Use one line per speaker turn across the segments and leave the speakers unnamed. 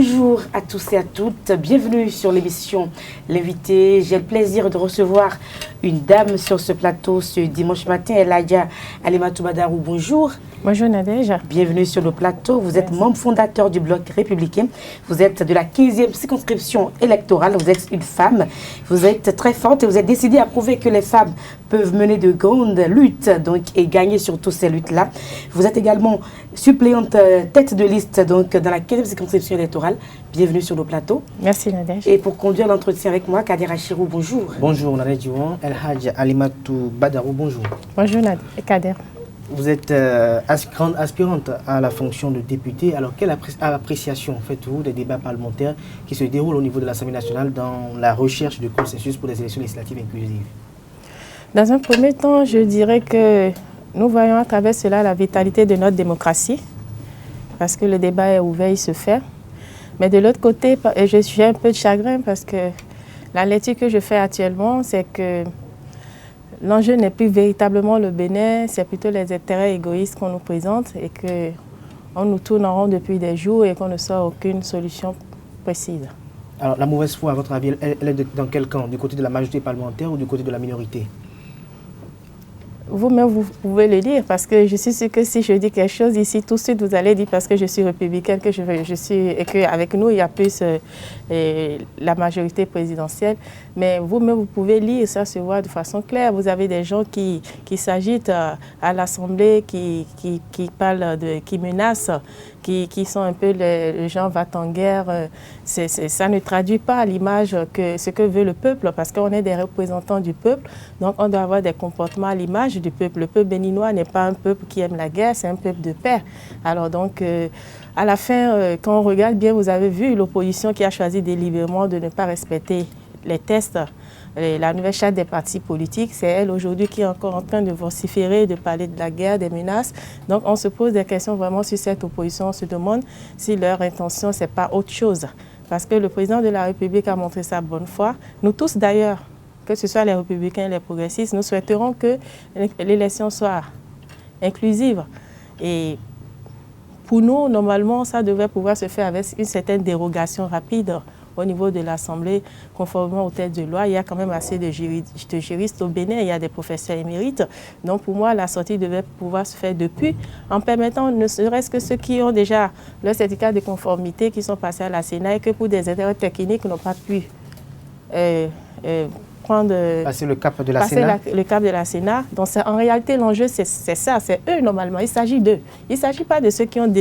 Bonjour à tous et à toutes, bienvenue sur l'émission L'invité. J'ai le plaisir de recevoir une dame sur ce plateau ce dimanche matin, Eladia Alimatou Badarou. Bonjour.
Bonjour Nadège.
Bienvenue sur le plateau. Vous êtes membre fondateur du Bloc républicain. Vous êtes de la 15e circonscription électorale. Vous êtes une femme. Vous êtes très forte et vous êtes décidée à prouver que les femmes peuvent mener de grandes luttes et gagner sur toutes ces luttes-là. Vous êtes également suppléante tête de liste dans la 15e circonscription électorale. Bienvenue sur le plateau.
Merci Nadège.
Et pour conduire l'entretien avec moi, Kader Achirou, bonjour.
Bonjour Nadège El Hadj Alimatou Badarou, bonjour.
Bonjour Kader.
Vous êtes grande aspirante à la fonction de députée. Alors, quelle appréciation faites-vous des débats parlementaires qui se déroulent au niveau de l'Assemblée nationale dans la recherche de consensus pour des élections législatives inclusives?
Dans un premier temps, je dirais que nous voyons à travers cela la vitalité de notre démocratie, parce que le débat est ouvert, il se fait. Mais de l'autre côté, j'ai un peu de chagrin parce que la lecture que je fais actuellement, c'est que l'enjeu n'est plus véritablement le Bénin, c'est plutôt les intérêts égoïstes qu'on nous présente et qu'on nous tourne en rond depuis des jours et qu'on ne sort aucune solution précise.
Alors, la mauvaise foi, à votre avis, elle est dans quel camp? Du côté de la majorité parlementaire ou du côté de la minorité?
Vous-même, vous pouvez le dire, parce que je suis sûre que si je dis quelque chose ici, tout de suite, vous allez dire parce que je suis républicaine, que je suis, et qu'avec nous, il y a plus la majorité présidentielle. Mais vous-même, vous pouvez lire ça, se voir de façon claire. Vous avez des gens qui s'agitent à l'Assemblée, qui parlent, qui menacent, qui sont un peu les gens va-t-en-guerre. Ça ne traduit pas l'image que ce que veut le peuple, parce qu'on est des représentants du peuple. Donc, on doit avoir des comportements à l'image du peuple. Le peuple béninois n'est pas un peuple qui aime la guerre, c'est un peuple de paix. Alors donc, à la fin, quand on regarde bien, vous avez vu l'opposition qui a choisi délibérément de ne pas respecter les tests. La nouvelle charte des partis politiques, c'est elle aujourd'hui qui est encore en train de vociférer, de parler de la guerre, des menaces. Donc on se pose des questions vraiment sur cette opposition. On se demande si leur intention, ce n'est pas autre chose. Parce que le président de la République a montré sa bonne foi. Nous tous d'ailleurs, que ce soit les républicains et les progressistes, nous souhaiterons que l'élection soit inclusive. Et pour nous, normalement, ça devrait pouvoir se faire avec une certaine dérogation rapide au niveau de l'Assemblée, conformément aux textes de loi. Il y a quand même assez de juristes au Bénin, il y a des professeurs émérites. Donc pour moi, la sortie devait pouvoir se faire depuis, en permettant ne serait-ce que ceux qui ont déjà leur certificat de conformité, qui sont passés à la Sénat et que pour des intérêts techniques n'ont pas pu
passer le cap de la Sénat.
Le cap de la Sénat. Donc en réalité, l'enjeu, c'est ça, c'est eux normalement. Il s'agit d'eux. Il ne s'agit pas de ceux qui ont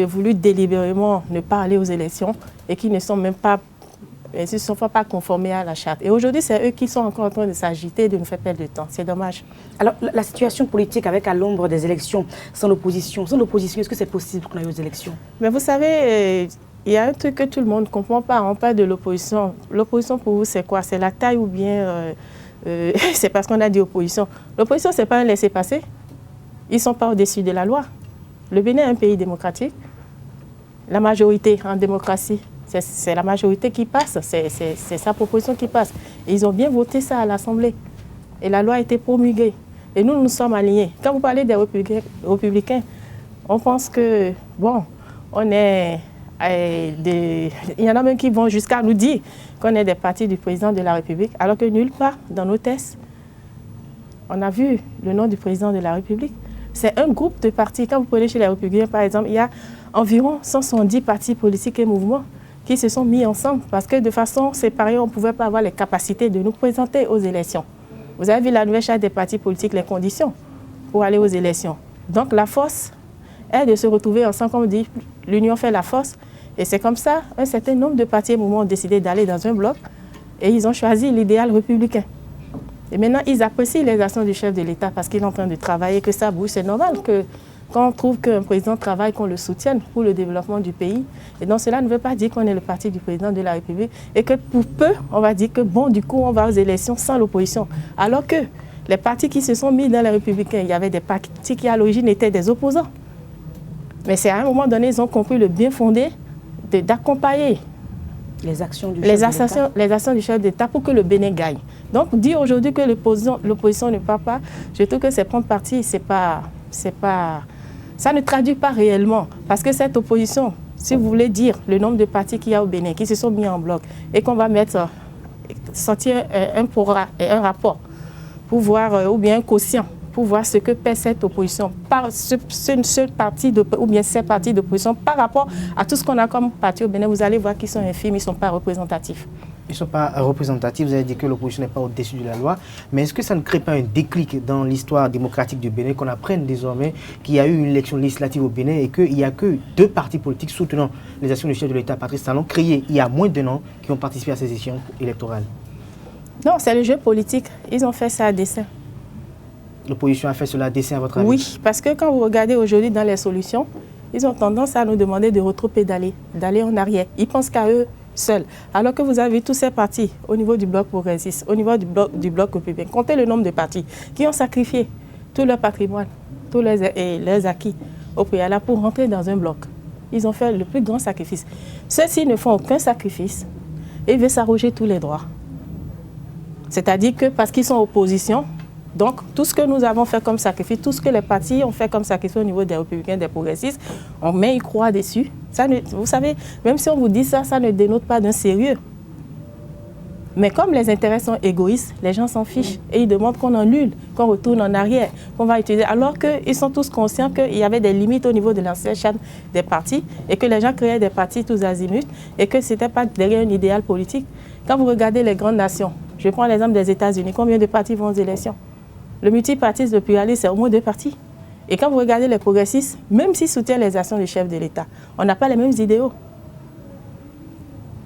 voulu délibérément ne pas aller aux élections et qui ne sont même pas, se sont pas conformés à la charte. Et aujourd'hui, c'est eux qui sont encore en train de s'agiter, de nous faire perdre de temps. C'est dommage.
Alors, la situation politique avec à l'ombre des élections, sans l'opposition, est-ce que c'est possible qu'on aille aux élections?
Mais vous savez, il y a un truc que tout le monde ne comprend pas. On parle de l'opposition. L'opposition, pour vous, c'est quoi? C'est la taille ou bien c'est parce qu'on a dit opposition? L'opposition, ce n'est pas un laisser-passer. Ils ne sont pas au-dessus de la loi. Le Bénin est un pays démocratique. La majorité en démocratie, c'est la majorité qui passe. C'est sa proposition qui passe. Et ils ont bien voté ça à l'Assemblée. Et la loi a été promulguée. Et nous, nous sommes alignés. Quand vous parlez des républicains, on pense que, bon, on est... il y en a même qui vont jusqu'à nous dire qu'on est des partis du président de la République, alors que nulle part dans nos tests, on a vu le nom du président de la République. C'est un groupe de partis. Quand vous prenez chez les Républicains, par exemple, il y a environ 170 partis politiques et mouvements qui se sont mis ensemble parce que de façon séparée, on ne pouvait pas avoir les capacités de nous présenter aux élections. Vous avez vu la nouvelle charte des partis politiques, les conditions pour aller aux élections. Donc la force est de se retrouver ensemble, comme on dit, l'union fait la force. Et c'est comme ça, un certain nombre de partis et mouvements ont décidé d'aller dans un bloc et ils ont choisi l'idéal républicain. Et maintenant, ils apprécient les actions du chef de l'État parce qu'il est en train de travailler, que ça bouge. C'est normal que quand on trouve qu'un président travaille, qu'on le soutienne pour le développement du pays. Et donc cela ne veut pas dire qu'on est le parti du président de la République et que pour peu, on va dire que bon, du coup, on va aux élections sans l'opposition. Alors que les partis qui se sont mis dans les Républicains, il y avait des partis qui à l'origine étaient des opposants. Mais c'est à un moment donné, ils ont compris le bien fondé d'accompagner
les actions du
chef d'État pour que le Bénin gagne. Donc dire aujourd'hui que l'opposition ne part pas, je trouve que c'est prendre parti, ça ne traduit pas réellement. Parce que cette opposition, si vous voulez dire le nombre de partis qu'il y a au Bénin qui se sont mis en bloc et qu'on va sortir un rapport pour voir, ou bien un quotient, pour voir ce que pèse cette opposition, par ce parti ou bien ces partis d'opposition par rapport à tout ce qu'on a comme parti au Bénin, vous allez voir qu'ils sont infimes, ils ne sont pas représentatifs.
Ils ne sont pas représentatifs, vous avez dit que l'opposition n'est pas au-dessus de la loi, mais est-ce que ça ne crée pas un déclic dans l'histoire démocratique du Bénin, qu'on apprenne désormais qu'il y a eu une élection législative au Bénin et qu'il n'y a que 2 partis politiques soutenant les actions du chef de l'État, Patrice Talon, créés il y a moins d'1 an, qui ont participé à ces élections électorales?
Non, c'est le jeu politique, ils ont fait ça à dessein.
L'opposition a fait cela à dessein, à votre avis?
Oui, parce que quand vous regardez aujourd'hui dans les solutions, ils ont tendance à nous demander de rétropédaler, d'aller en arrière. Ils pensent qu'à eux seuls. Alors que vous avez tous ces partis au niveau du bloc progressiste, au niveau du bloc républicain. Comptez le nombre de partis qui ont sacrifié tout leur patrimoine, tous leurs acquis au préalable pour rentrer dans un bloc. Ils ont fait le plus grand sacrifice. Ceux-ci ne font aucun sacrifice et veulent s'arroger tous les droits. C'est-à-dire que parce qu'ils sont en opposition, donc tout ce que nous avons fait comme sacrifice, tout ce que les partis ont fait comme sacrifice au niveau des républicains, des progressistes, on met une croix dessus. Ça ne, vous savez, même si on vous dit ça, ça ne dénote pas d'un sérieux. Mais comme les intérêts sont égoïstes, les gens s'en fichent et ils demandent qu'on annule, qu'on retourne en arrière, qu'on va utiliser. Alors qu'ils sont tous conscients qu'il y avait des limites au niveau de l'ancienne chaîne des partis et que les gens créaient des partis tous azimuts et que ce n'était pas derrière un idéal politique. Quand vous regardez les grandes nations, je prends l'exemple des États-Unis, combien de partis vont aux élections? Le multipartisme depuis aller, c'est au moins 2 partis. Et quand vous regardez les progressistes, même s'ils soutiennent les actions du chef de l'État, on n'a pas les mêmes idéaux.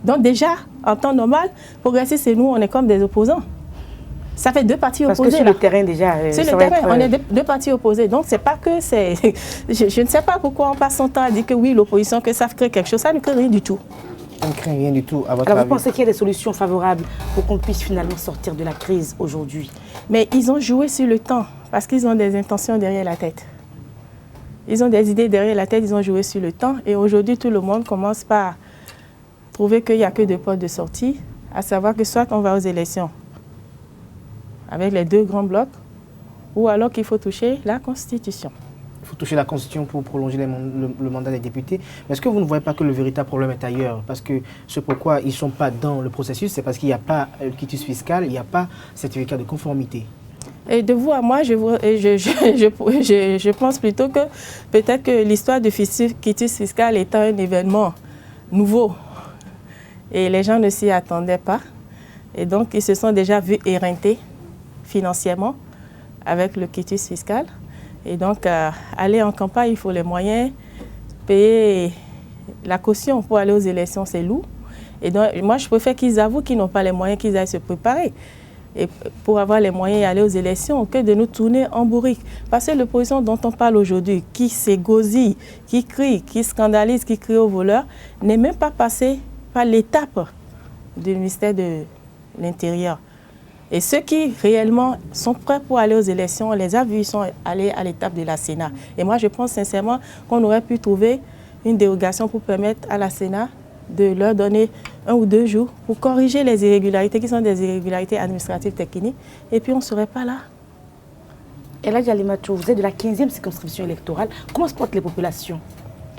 Donc déjà, en temps normal, progressistes et nous, on est comme des opposants. Ça fait 2 partis opposés.
Parce que sur le terrain déjà...
Sur le terrain, on est 2 partis opposés. Donc c'est pas que c'est... Je ne sais pas pourquoi on passe son temps à dire que oui, l'opposition, que ça crée quelque chose. Ça ne crée rien du tout.
Ça ne crée rien du tout, à votre
Alors
avis?
vous pensez qu'il y a des solutions favorables pour qu'on puisse finalement sortir de la crise aujourd'hui?
Mais ils ont joué sur le temps parce qu'ils ont des intentions derrière la tête. Ils ont des idées derrière la tête, ils ont joué sur le temps. Et aujourd'hui, tout le monde commence par trouver qu'il n'y a que 2 portes de sortie, à savoir que soit on va aux élections avec les 2 grands blocs, ou alors qu'il faut toucher la Constitution.
Il faut toucher la Constitution pour prolonger le mandat des députés. Mais est-ce que vous ne voyez pas que le véritable problème est ailleurs? Parce que ce pourquoi ils ne sont pas dans le processus, c'est parce qu'il n'y a pas le quitus fiscal, il n'y a pas certificat de conformité. Et
de vous à moi, je pense plutôt que peut-être que l'histoire du quitus fiscal est un événement nouveau. Et les gens ne s'y attendaient pas. Et donc, ils se sont déjà vus éreintés financièrement avec le quitus fiscal. Et donc, aller en campagne, il faut les moyens. Payer la caution pour aller aux élections, c'est lourd. Et donc, moi, je préfère qu'ils avouent qu'ils n'ont pas les moyens, qu'ils aillent se préparer et pour avoir les moyens d'aller aux élections, que de nous tourner en bourrique. Parce que l'opposition dont on parle aujourd'hui, qui s'égosille, qui crie, qui scandalise, qui crie aux voleurs, n'est même pas passée par l'étape du ministère de l'Intérieur. Et ceux qui réellement sont prêts pour aller aux élections, on les a vus, ils sont allés à l'étape de la Sénat. Et moi, je pense sincèrement qu'on aurait pu trouver une dérogation pour permettre à la Sénat de leur donner 1 ou 2 jours pour corriger les irrégularités qui sont des irrégularités administratives techniques. Et puis, on ne serait pas là.
Et là, Jalimacho, vous êtes de la 15e circonscription électorale. Comment se portent les populations?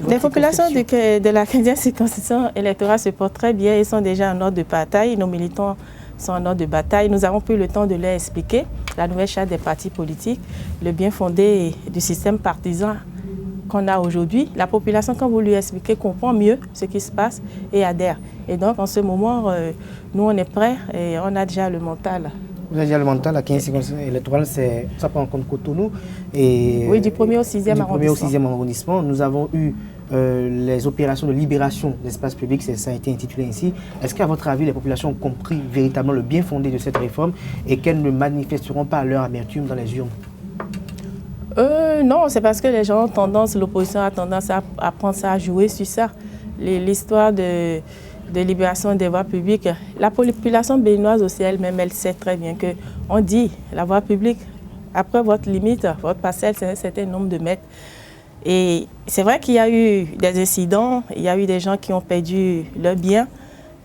Les populations de la 15e circonscription électorale se portent très bien. Ils sont déjà en ordre de bataille. Nos militants sont en ordre de bataille. Nous avons pris le temps de leur expliquer la nouvelle charte des partis politiques, le bien fondé du système partisan qu'on a aujourd'hui. La population, quand vous lui expliquez, comprend mieux ce qui se passe et adhère. Et donc, en ce moment, nous, on est prêts et on a déjà le mental.
Vous avez déjà le mental, la 15e circonscription électorale, ça prend en compte Cotonou. Et
oui, du 1er au 6e arrondissement.
Du 1er au 6e arrondissement. Nous avons eu les opérations de libération d'espace public, ça a été intitulé ainsi. Est-ce qu'à votre avis, les populations ont compris véritablement le bien fondé de cette réforme et qu'elles ne manifesteront pas leur amertume dans les urnes?
Non, c'est parce que les gens ont tendance, l'opposition a tendance à prendre ça, à jouer sur ça. L'histoire de libération des voies publiques, la population béninoise aussi elle-même, elle sait très bien qu'on dit la voie publique, après votre limite, votre parcelle, c'est un certain nombre de mètres. Et c'est vrai qu'il y a eu des incidents, il y a eu des gens qui ont perdu leurs biens,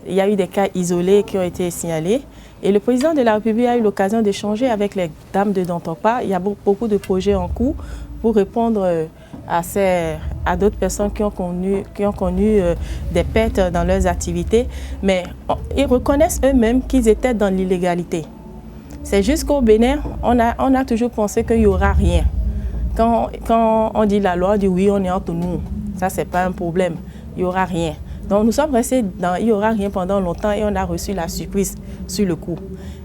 il y a eu des cas isolés qui ont été signalés. Et le président de la République a eu l'occasion d'échanger avec les dames de Dantopa. Il y a beaucoup de projets en cours pour répondre à d'autres personnes qui ont connu des pertes dans leurs activités, mais ils reconnaissent eux-mêmes qu'ils étaient dans l'illégalité. C'est juste qu'au Bénin, on a toujours pensé qu'il n'y aura rien. Quand on dit la loi, on dit oui, on est entre nous. Ça, ce n'est pas un problème. Il n'y aura rien. Donc, nous sommes restés dans il n'y aura rien pendant longtemps et on a reçu la surprise sur le coup.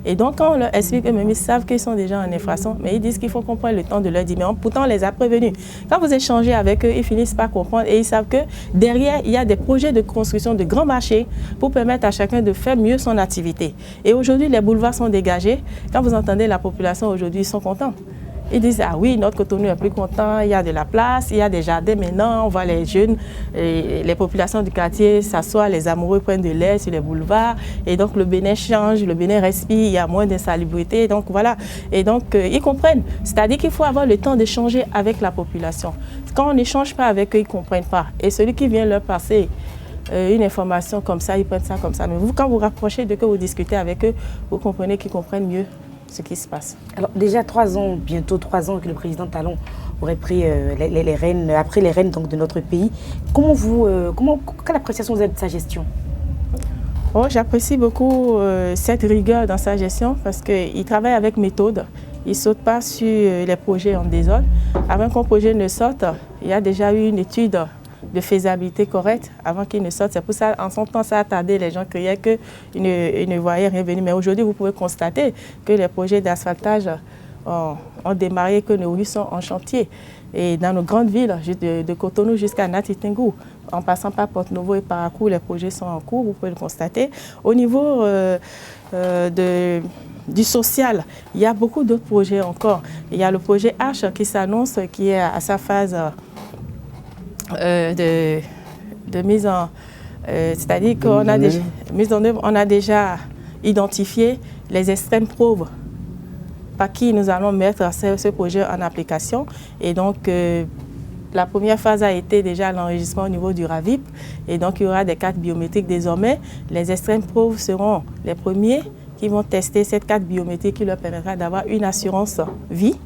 Et donc, quand on leur explique, eux-mêmes, ils savent qu'ils sont déjà en infraction, mais ils disent qu'il faut qu'on prenne le temps de leur dire. Mais pourtant, on les a prévenus. Quand vous échangez avec eux, ils finissent par comprendre et ils savent que derrière, il y a des projets de construction de grands marchés pour permettre à chacun de faire mieux son activité. Et aujourd'hui, les boulevards sont dégagés. Quand vous entendez la population aujourd'hui, ils sont contents. Ils disent, ah oui, notre Cotonou est plus content, il y a de la place, il y a des jardins maintenant, on voit les jeunes, les populations du quartier s'assoient, les amoureux prennent de l'air sur les boulevards, et donc le Bénin change, le Bénin respire, il y a moins d'insalubrité, donc voilà. Et donc, ils comprennent, c'est-à-dire qu'il faut avoir le temps d'échanger avec la population. Quand on n'échange pas avec eux, ils ne comprennent pas. Et celui qui vient leur passer une information comme ça, ils prennent ça comme ça. Mais vous, quand vous rapprochez de que vous discutez avec eux, vous comprenez qu'ils comprennent mieux ce qui se passe.
Alors déjà 3 ans, bientôt 3 ans que le président Talon aurait pris les rênes, après les rênes donc, de notre pays. Quelle appréciation vous avez de sa gestion?
J'apprécie beaucoup cette rigueur dans sa gestion parce qu'il travaille avec méthode. Il ne saute pas sur les projets en désordre. Avant qu'un projet ne sorte, il y a déjà eu une étude de faisabilité correcte avant qu'il ne sorte. C'est pour ça, en son temps, ça a tardé. Les gens criaient qu'ils ne voyaient rien venir. Mais aujourd'hui, vous pouvez constater que les projets d'asphaltage ont démarré, que nos rues sont en chantier. Et dans nos grandes villes, de Cotonou jusqu'à Natitingou, en passant par Porte-Novo et Parakou, les projets sont en cours, vous pouvez le constater. Au niveau du social, il y a beaucoup d'autres projets encore. Il y a le projet H qui s'annonce, qui est à sa phase de mise en... c'est-à-dire qu'on a déjà mise en œuvre, on a déjà identifié les extrêmes pauvres par qui nous allons mettre ce projet en application. Et donc, la première phase a été déjà l'enregistrement au niveau du RAVIP. Et donc, il y aura des cartes biométriques désormais. Les extrêmes pauvres seront les premiers qui vont tester cette carte biométrique qui leur permettra d'avoir une assurance vie.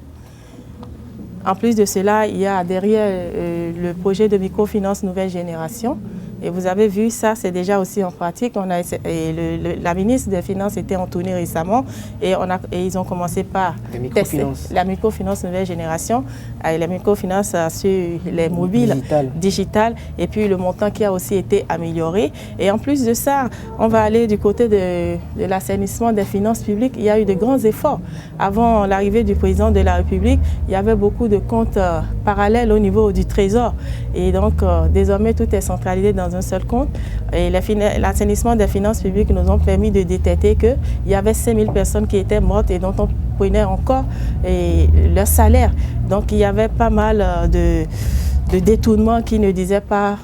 En plus de cela, il y a derrière le projet de microfinance nouvelle génération. Et vous avez vu, ça, c'est déjà aussi en pratique. La ministre des Finances était en tournée récemment et ils ont commencé par tester la microfinance nouvelle génération, la microfinance sur les mobiles digitales et puis le montant qui a aussi été amélioré. Et en plus de ça, on va aller du côté de l'assainissement des finances publiques. Il y a eu de grands efforts. Avant l'arrivée du président de la République, il y avait beaucoup de comptes parallèles au niveau du Trésor. Et donc, désormais, tout est centralisé dans un seul compte. Et l'assainissement des finances publiques nous ont permis de détecter qu'il y avait 5000 personnes qui étaient mortes et dont on prenait encore leur salaire. Donc il y avait pas mal de détournements qui ne disaient pas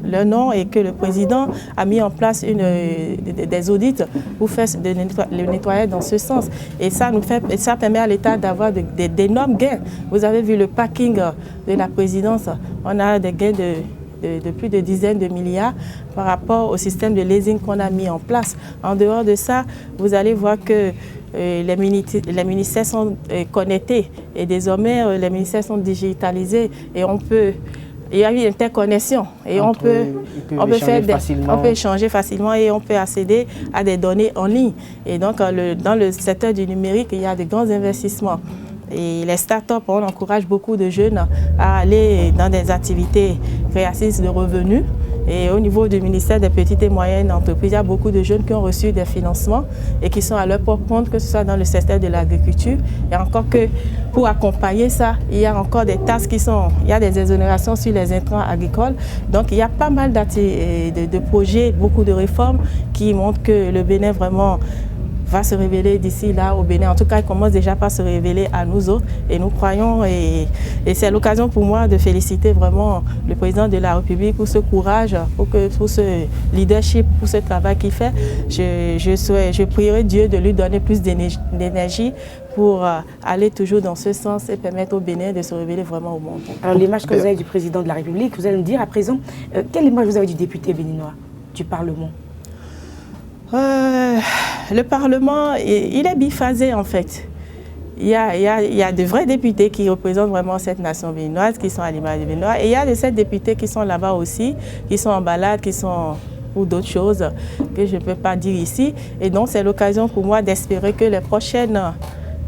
le nom et que le président a mis en place des audits pour faire le nettoyage dans ce sens. Et ça permet à l'État d'avoir d'énormes gains. Vous avez vu le packing de la présidence. On a des gains de plus de dizaines de milliards par rapport au système de leasing qu'on a mis en place. En dehors de ça, vous allez voir que les ministères sont connectés et désormais les ministères sont digitalisés et il y a une interconnexion et on peut échanger facilement et on peut accéder à des données en ligne. Et donc dans le secteur du numérique, il y a de grands investissements. Et les startups, on encourage beaucoup de jeunes à aller dans des activités créatrices de revenus. Et au niveau du ministère des petites et moyennes entreprises, il y a beaucoup de jeunes qui ont reçu des financements et qui sont à leur propre compte, que ce soit dans le secteur de l'agriculture. Et encore que pour accompagner ça, il y a encore des tasks il y a des exonérations sur les intrants agricoles. Donc il y a pas mal de projets, beaucoup de réformes qui montrent que le Bénin vraiment va se révéler d'ici là au Bénin. En tout cas, il commence déjà par se révéler à nous autres et nous croyons. Et c'est l'occasion pour moi de féliciter vraiment le président de la République pour ce courage, pour ce leadership, pour ce travail qu'il fait. Je prierai Dieu de lui donner plus d'énergie pour aller toujours dans ce sens et permettre au Bénin de se révéler vraiment au monde.
Alors l'image que vous avez du président de la République, vous allez me dire à présent, quelle image vous avez du député béninois, du Parlement?
Le Parlement, il est biphasé en fait. il y a de vrais députés qui représentent vraiment cette nation béninoise, qui sont à l'image des Béninois. Et il y a de ces députés qui sont là-bas aussi, qui sont en balade, qui sont pour d'autres choses que je ne peux pas dire ici. Et donc, c'est l'occasion pour moi d'espérer que les prochaines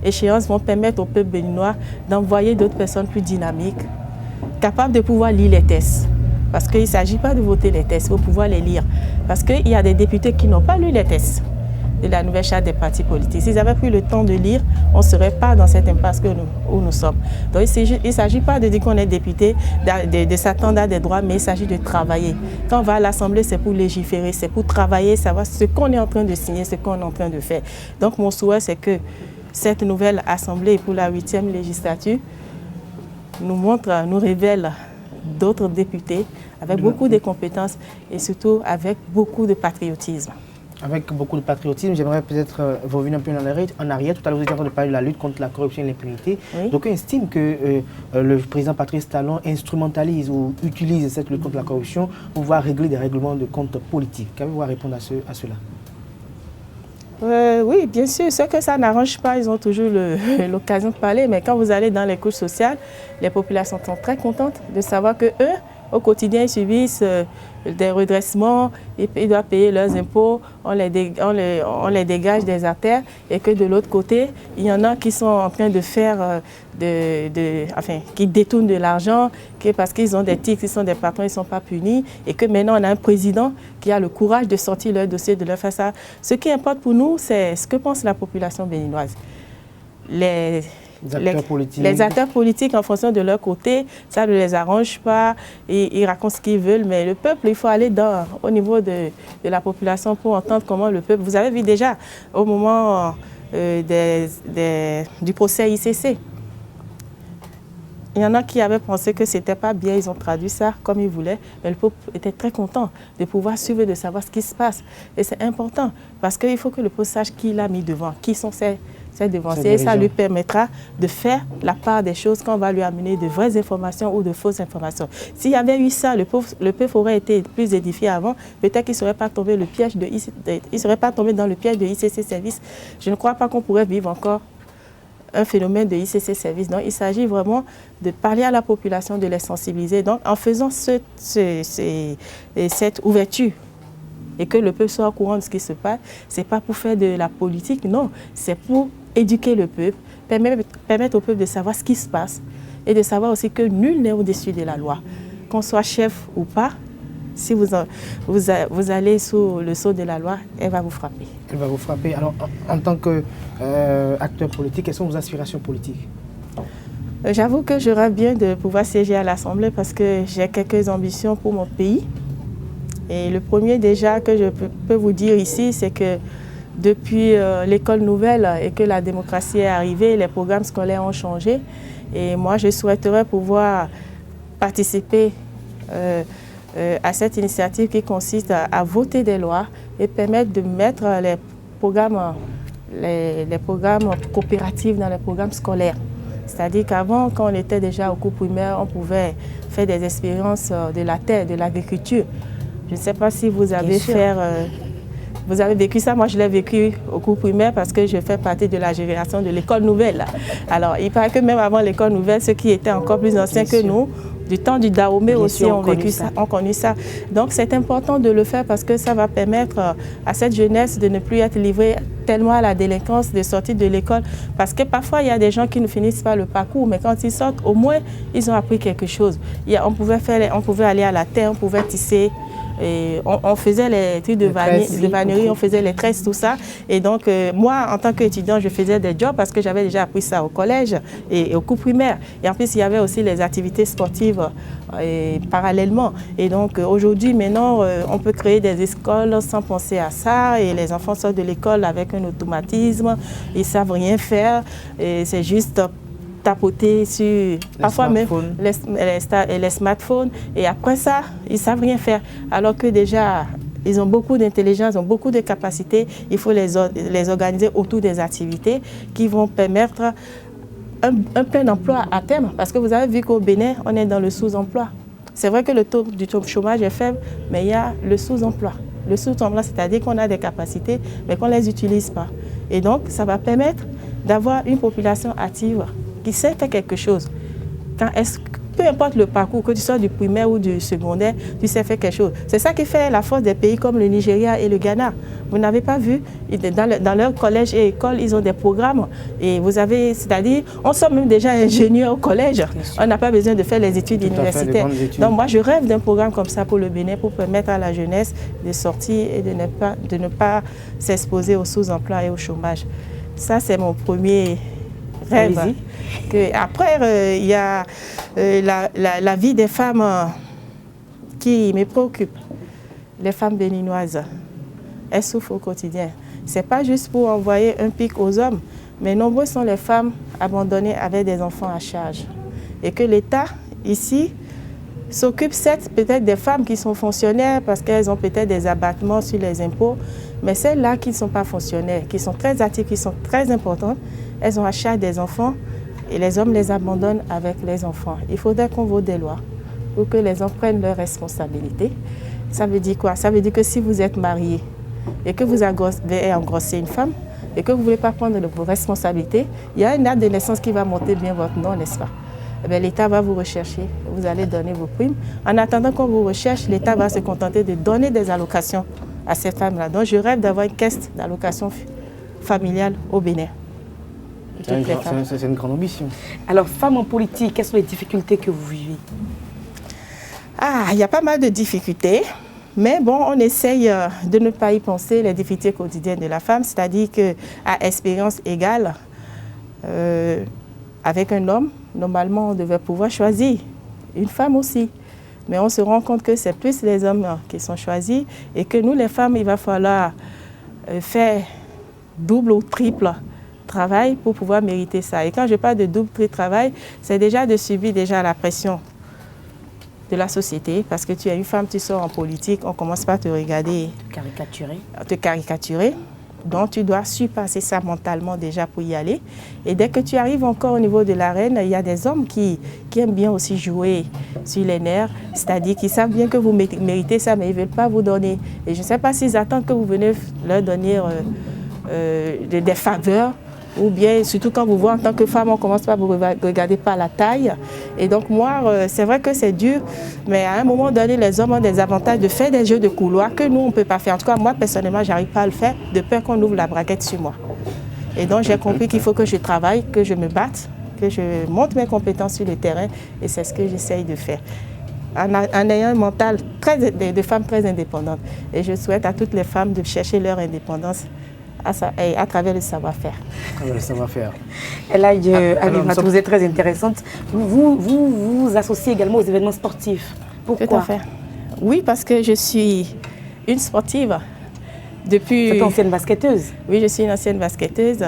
échéances vont permettre au peuple béninois d'envoyer d'autres personnes plus dynamiques, capables de pouvoir lire les tests. Parce qu'il ne s'agit pas de voter les tests, il faut pouvoir les lire. Parce qu'il y a des députés qui n'ont pas lu les tests de la nouvelle charte des partis politiques. S'ils avaient pris le temps de lire, on ne serait pas dans cette impasse où nous sommes. Donc il ne s'agit pas de dire qu'on est député, de s'attendre à des droits, mais il s'agit de travailler. Quand on va à l'Assemblée, c'est pour légiférer, c'est pour travailler, savoir ce qu'on est en train de signer, ce qu'on est en train de faire. Donc mon souhait, c'est que cette nouvelle Assemblée pour la 8e législature nous montre, nous révèle d'autres députés avec beaucoup de compétences et surtout avec beaucoup de patriotisme.
Avec beaucoup de patriotisme, j'aimerais peut-être revenir un peu en arrière. Tout à l'heure, vous étiez en train de parler de la lutte contre la corruption et l'impunité. Oui. Donc, on estime que le président Patrice Talon instrumentalise ou utilise cette lutte contre la corruption pour pouvoir régler des règlements de compte politiques. Qu'avez-vous à répondre à cela?
Oui, bien sûr. Ceux que ça n'arrange pas, ils ont toujours l'occasion de parler. Mais quand vous allez dans les couches sociales, les populations sont très contentes de savoir que eux, au quotidien, ils subissent des redressements, ils doivent payer leurs impôts, on les dégage des artères et que de l'autre côté, il y en a qui sont en train de faire, qui détournent de l'argent, parce qu'ils ont des titres, ils sont des patrons, ils ne sont pas punis et que maintenant on a un président qui a le courage de sortir leur dossier, de leur faire ça. Ce qui importe pour nous, c'est ce que pense la population béninoise. Les acteurs politiques, en fonction de leur côté, ça ne les arrange pas, ils racontent ce qu'ils veulent, mais le peuple, il faut aller au niveau de la population pour entendre comment le peuple... Vous avez vu déjà, au moment du procès ICC, il y en a qui avaient pensé que ce n'était pas bien, ils ont traduit ça comme ils voulaient, mais le peuple était très content de pouvoir suivre, de savoir ce qui se passe. Et c'est important, parce qu'il faut que le peuple sache qui l'a mis devant, qui sont ses devanciers, et ça lui permettra de faire la part des choses quand on va lui amener de vraies informations ou de fausses informations. S'il y avait eu ça, le peuple aurait été plus édifié avant, peut-être qu'il ne serait pas tombé dans le piège de ICC Service. Je ne crois pas qu'on pourrait vivre encore un phénomène de ICC Service. Donc, il s'agit vraiment de parler à la population, de les sensibiliser. Donc, en faisant cette ouverture, et que le peuple soit au courant de ce qui se passe, ce n'est pas pour faire de la politique, non, c'est pour éduquer le peuple, permettre au peuple de savoir ce qui se passe et de savoir aussi que nul n'est au-dessus de la loi. Qu'on soit chef ou pas, si vous allez sous le sceau de la loi, elle va vous frapper.
Elle va vous frapper. Alors, en tant qu'acteur politique, quelles sont vos aspirations politiques?
J'avoue que je rêve bien de pouvoir siéger à l'Assemblée parce que j'ai quelques ambitions pour mon pays. Et le premier déjà que je peux vous dire ici, c'est que depuis l'école nouvelle et que la démocratie est arrivée, les programmes scolaires ont changé. Et moi, je souhaiterais pouvoir participer à cette initiative qui consiste à voter des lois et permettre de mettre les programmes coopératifs dans les programmes scolaires. C'est-à-dire qu'avant, quand on était déjà au cours primaire, on pouvait faire des expériences de la terre, de l'agriculture. Je ne sais pas si vous avez vous avez vécu ça. Moi, je l'ai vécu au cours primaire parce que je fais partie de la génération de l'école nouvelle. Alors, il paraît que même avant l'école nouvelle, ceux qui étaient encore plus anciens que nous, du temps du Dahomey aussi, ont connu ça. Donc, c'est important de le faire parce que ça va permettre à cette jeunesse de ne plus être livrée tellement à la délinquance, de sortir de l'école. Parce que parfois, il y a des gens qui ne finissent pas le parcours, mais quand ils sortent, au moins, ils ont appris quelque chose. On pouvait aller à la terre, on pouvait tisser. Et on faisait les trucs de vannerie, on faisait les tresses, tout ça. Et donc, moi, en tant qu'étudiant, je faisais des jobs parce que j'avais déjà appris ça au collège et au cours primaire. Et en plus, il y avait aussi les activités sportives parallèlement. Et donc, aujourd'hui, maintenant, on peut créer des écoles sans penser à ça. Et les enfants sortent de l'école avec un automatisme. Ils ne savent rien faire. Et c'est juste tapoter sur parfois même les smartphones et après ça, ils ne savent rien faire. Alors que déjà, ils ont beaucoup d'intelligence, ils ont beaucoup de capacités. Il faut les organiser autour des activités qui vont permettre un plein emploi à terme. Parce que vous avez vu qu'au Bénin, on est dans le sous-emploi. C'est vrai que le taux du chômage est faible, mais il y a le sous-emploi. Le sous-emploi, c'est-à-dire qu'on a des capacités, mais qu'on ne les utilise pas. Et donc, ça va permettre d'avoir une population active qui sait faire quelque chose. Peu importe le parcours, que tu sois du primaire ou du secondaire, tu sais faire quelque chose. C'est ça qui fait la force des pays comme le Nigeria et le Ghana. Vous n'avez pas vu, dans leur collège et école, ils ont des programmes. Et vous avez, c'est-à-dire, on sort même déjà ingénieur au collège. On n'a pas besoin de faire les études universitaires. Donc moi, je rêve d'un programme comme ça pour le Bénin, pour permettre à la jeunesse de sortir et de ne pas s'exposer au sous-emploi et au chômage. Ça, c'est mon premier rêve. Après, il y a la vie des femmes qui me préoccupe. Les femmes béninoises, elles souffrent au quotidien. Ce n'est pas juste pour envoyer un pic aux hommes, mais nombreuses sont les femmes abandonnées avec des enfants à charge. Et que l'État, ici, s'occupe certes peut-être des femmes qui sont fonctionnaires parce qu'elles ont peut-être des abattements sur les impôts, mais celles-là qui ne sont pas fonctionnaires, qui sont très actives, qui sont très importantes, elles ont à charge des enfants et les hommes les abandonnent avec les enfants. Il faudrait qu'on vote des lois pour que les hommes prennent leurs responsabilités. Ça veut dire quoi? Ça veut dire que si vous êtes marié et que vous avez engrossé une femme et que vous ne voulez pas prendre vos responsabilités, il y a une date de naissance qui va monter bien votre nom, n'est-ce pas? L'État va vous rechercher, vous allez donner vos primes. En attendant qu'on vous recherche, l'État va se contenter de donner des allocations à ces femmes-là. Donc je rêve d'avoir une caisse d'allocation familiale au Bénin.
C'est une grande ambition.
Alors, femmes en politique, quelles sont les difficultés que vous vivez?
Il y a pas mal de difficultés, mais bon, on essaye de ne pas y penser, les difficultés quotidiennes de la femme, c'est-à-dire qu'à expérience égale, avec un homme, normalement, on devait pouvoir choisir une femme aussi. Mais on se rend compte que c'est plus les hommes qui sont choisis et que nous, les femmes, il va falloir faire double ou triple travail pour pouvoir mériter ça. Et quand je parle de double travail, c'est déjà de subir déjà la pression de la société, parce que tu es une femme, tu sors en politique, on commence par te regarder, te caricaturer. Donc tu dois surpasser ça mentalement déjà pour y aller. Et dès que tu arrives encore au niveau de l'arène, il y a des hommes qui aiment bien aussi jouer sur les nerfs, c'est-à-dire qu'ils savent bien que vous méritez ça, mais ils ne veulent pas vous donner. Et je ne sais pas s'ils attendent que vous venez leur donner des faveurs, ou bien, surtout quand vous voyez en tant que femme, on commence pas à vous regarder par la taille. Et donc moi, c'est vrai que c'est dur, mais à un moment donné, les hommes ont des avantages de faire des jeux de couloir que nous, on ne peut pas faire. En tout cas, moi, personnellement, je n'arrive pas à le faire, de peur qu'on ouvre la braguette sur moi. Et donc, j'ai compris qu'il faut que je travaille, que je me batte, que je monte mes compétences sur le terrain, et c'est ce que j'essaye de faire. En ayant un mental de femmes très indépendantes. Et je souhaite à toutes les femmes de chercher leur indépendance à travers le savoir-faire.
Le savoir-faire.
Vous êtes très intéressante. Vous associez également aux événements sportifs. Pourquoi?
Tout à fait. Oui, parce que je suis une sportive. Depuis...
Vous êtes ancienne basketteuse?
Oui, je suis une ancienne basketteuse.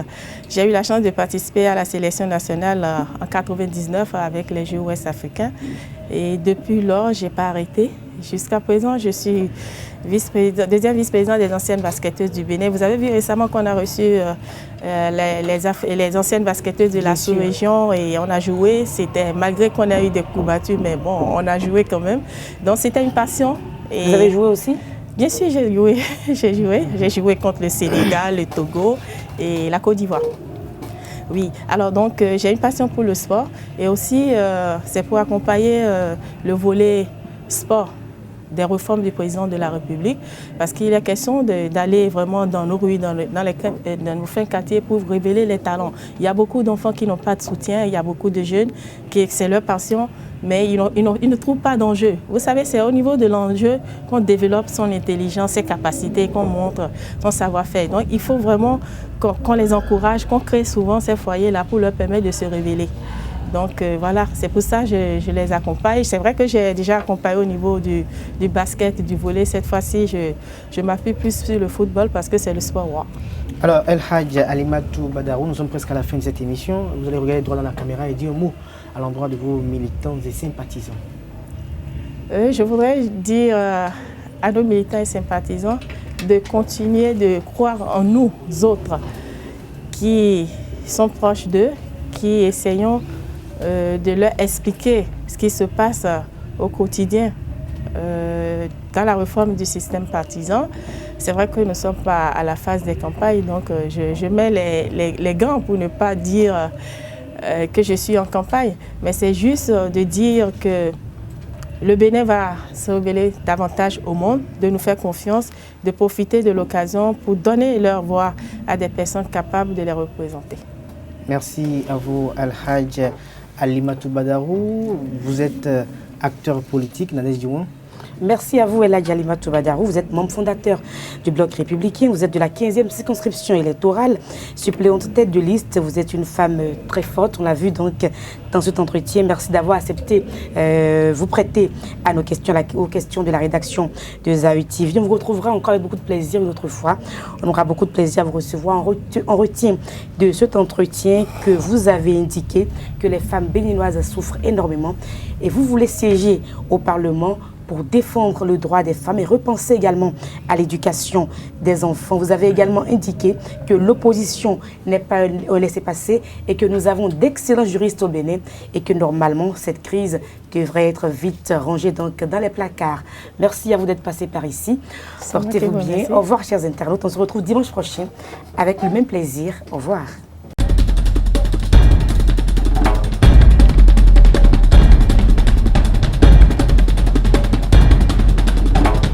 J'ai eu la chance de participer à la sélection nationale en 1999 avec les Jeux ouest-africains. Et depuis lors, je n'ai pas arrêté. Jusqu'à présent, je suis deuxième vice-présidente des anciennes basketteuses du Bénin. Vous avez vu récemment qu'on a reçu les anciennes basketteuses de la sous-région et on a joué. C'était malgré qu'on a eu des coups battus, mais bon, on a joué quand même. Donc c'était une passion. Et
vous avez joué aussi?
Bien sûr, j'ai joué. J'ai joué contre le Sénégal, le Togo et la Côte d'Ivoire. Oui, alors donc j'ai une passion pour le sport et aussi c'est pour accompagner le volet sport des réformes du président de la République, parce qu'il est question d'aller vraiment dans nos rues, dans nos fins quartiers pour révéler les talents. Il y a beaucoup d'enfants qui n'ont pas de soutien, il y a beaucoup de jeunes qui c'est leur passion, mais ils ne trouvent pas d'enjeu. Vous savez, c'est au niveau de l'enjeu qu'on développe son intelligence, ses capacités, qu'on montre son savoir-faire. Donc il faut vraiment qu'on les encourage, qu'on crée souvent ces foyers-là pour leur permettre de se révéler. Donc voilà, c'est pour ça que je les accompagne. C'est vrai que j'ai déjà accompagné au niveau du basket, du volley. Cette fois-ci, je m'appuie plus sur le football parce que c'est le sport roi.
Alors, El Hadj Halimatou Badarou, nous sommes presque à la fin de cette émission. Vous allez regarder droit dans la caméra et dire un mot à l'endroit de vos militants et sympathisants.
Je voudrais dire à nos militants et sympathisants de continuer de croire en nous autres qui sont proches d'eux, qui essayons de leur expliquer ce qui se passe au quotidien dans la réforme du système partisan, C'est vrai que nous ne sommes pas à la phase des campagnes, donc je mets les gants pour ne pas dire que je suis en campagne, mais c'est juste de dire que le Bénin va se révéler davantage au monde, de nous faire confiance, de profiter de l'occasion pour donner leur voix à des personnes capables de les représenter.
Merci à vous, Al-Haj Alimatou Badarou. Vous êtes acteur politique, Nadège Diouan.
Merci à vous, El-Hadj Alimatou Badarou. Vous êtes membre fondateur du Bloc républicain. Vous êtes de la 15e circonscription électorale, suppléante tête de liste. Vous êtes une femme très forte. On l'a vu donc dans cet entretien. Merci d'avoir accepté vous prêter à nos questions, aux questions de la rédaction de Zaï TV. On vous retrouvera encore avec beaucoup de plaisir une autre fois. On aura beaucoup de plaisir à vous recevoir. On retient de cet entretien que vous avez indiqué que les femmes béninoises souffrent énormément et vous voulez siéger au Parlement pour défendre le droit des femmes et repenser également à l'éducation des enfants. Vous avez également indiqué que l'opposition n'est pas un laissez-passer et que nous avons d'excellents juristes au Bénin et que normalement cette crise devrait être vite rangée donc dans les placards. Merci à vous d'être passé par ici. Portez-vous bien. Au revoir chers internautes. On se retrouve dimanche prochain avec le même plaisir. Au revoir.